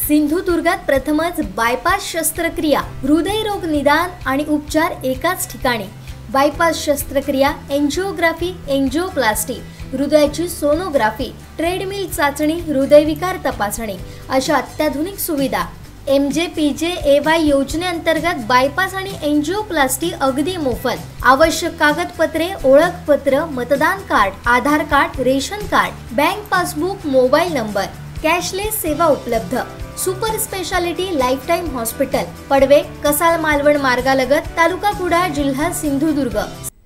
सिंधुदुर्गात प्रथमच बायपास शस्त्रक्रिया, हृदयरोग निदान आणि उपचार एकाच ठिकाणी। बायपास शस्त्रक्रिया, एंजिओग्राफी, एंजिओप्लास्टी, हृदयाची सोनोग्राफी, ट्रेडमिल चाचणी, हृदयविकार तपासणी अशा अत्याधुनिक सुविधा। MJPJAY योजनेअंतर्गत बायपास आणि एंजिओप्लास्टी अगदी मोफत। आवश्यक कागदपत्रे, ओळखपत्र, मतदान card, Aadhaar card, ration card, bank passbook, mobile number, cashless सेवा उपलब्ध। Super speciality life time hospital, Padave, Kasal Malvan मार्गालगत, तालुका कुडाळ, जिल्हा सिंधुदुर्ग।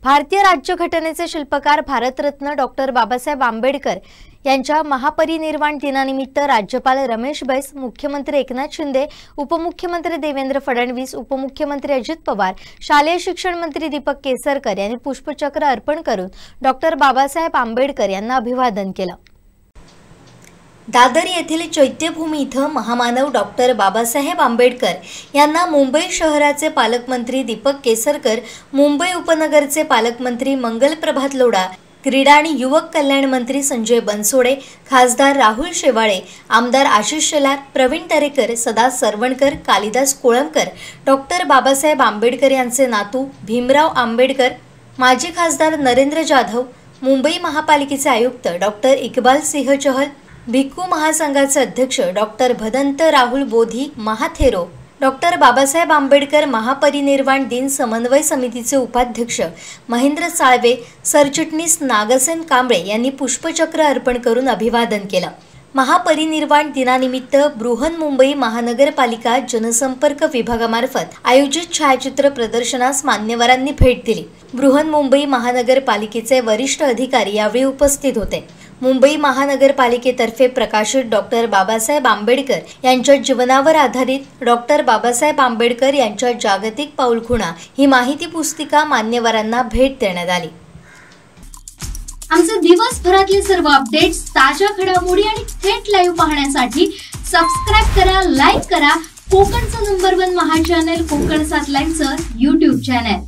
भारतीय राज्यघटनेचे शिल्पकार भारतरत्न डॉक्टर बाबासाहेब आंबेडकर यांच्या महापरिनिर्वाण दिनानिमित्त राज्यपाल रमेश बैस, मुख्यमंत्री एकनाथ शिंदे, उपमुख्यमंत्री देवेंद्र फडणवीस, उपमुख्यमंत्री अजित पवार, शालेय शिक्षण मंत्री दीपक केसरकर यांनी पुष्पचक्र अर्पण करून डॉक्टर बाबासाहेब आंबेडकर यांना अभिवादन केलं। दादर येथील चैत्यभूमी इथं महामानव डॉक्टर बाबासाहेब आंबेडकर यांना मुंबई शहराचे पालकमंत्री दीपक केसरकर, मुंबई उपनगरचे पालकमंत्री मंगल प्रभात लोढा, क्रीडा आणि युवक कल्याण मंत्री संजय बनसोडे, खासदार राहुल शेवाळे, आमदार आशिष शेलार, प्रवीण दरेकर, सदा सरवणकर, कालिदास कोळंबकर, डॉक्टर बाबासाहेब आंबेडकर यांचे नातू भीमराव आंबेडकर, माजी खासदार नरेंद्र जाधव, मुंबई महापालिकेचे आयुक्त डॉक्टर इकबाल सिंह चहल, भिक्खू महासंघाचे अध्यक्ष डॉक्टर भदंत राहुल बोधी महाथेरो, डॉक्टर बाबासाहेब आंबेडकर महापरिनिर्वाण दिन समन्वय समितीचे उपाध्यक्ष महेंद्र साळवे, सरचिटणीस नागसेन कांबळे यांनी पुष्पचक्र अर्पण करून अभिवादन केलं। महापरिनिर्वाण दिनानिमित्त बृहन्मुंबई महानगरपालिका जनसंपर्क विभागामार्फत आयोजित छायाचित्र प्रदर्शनास मान्यवरांनी भेट दिली। बृहन्मुंबई महानगरपालिकेचे वरिष्ठ अधिकारी यावेळी उपस्थित होते। मुंबई महानगरपालिकेतर्फे प्रकाशित डॉक्टर बाबासाहेब आंबेडकर यांच्या जीवनावर आधारित डॉक्टर बाबासाहेब आंबेडकर यांच्या जागतिक पाऊलखुणा ही माहिती पुस्तिका मान्यवरांना भेट देण्यात आली। आमचे दिवसभरातले सर्व अपडेट्स, ताज्या घडामोडी आणि थेट लाईव्ह पाहण्यासाठी सबस्क्राइब करा, लाईक करा कोकणचं नंबर 1 महा चॅनल कोकण 7 लाईव्हचं YouTube चॅनल।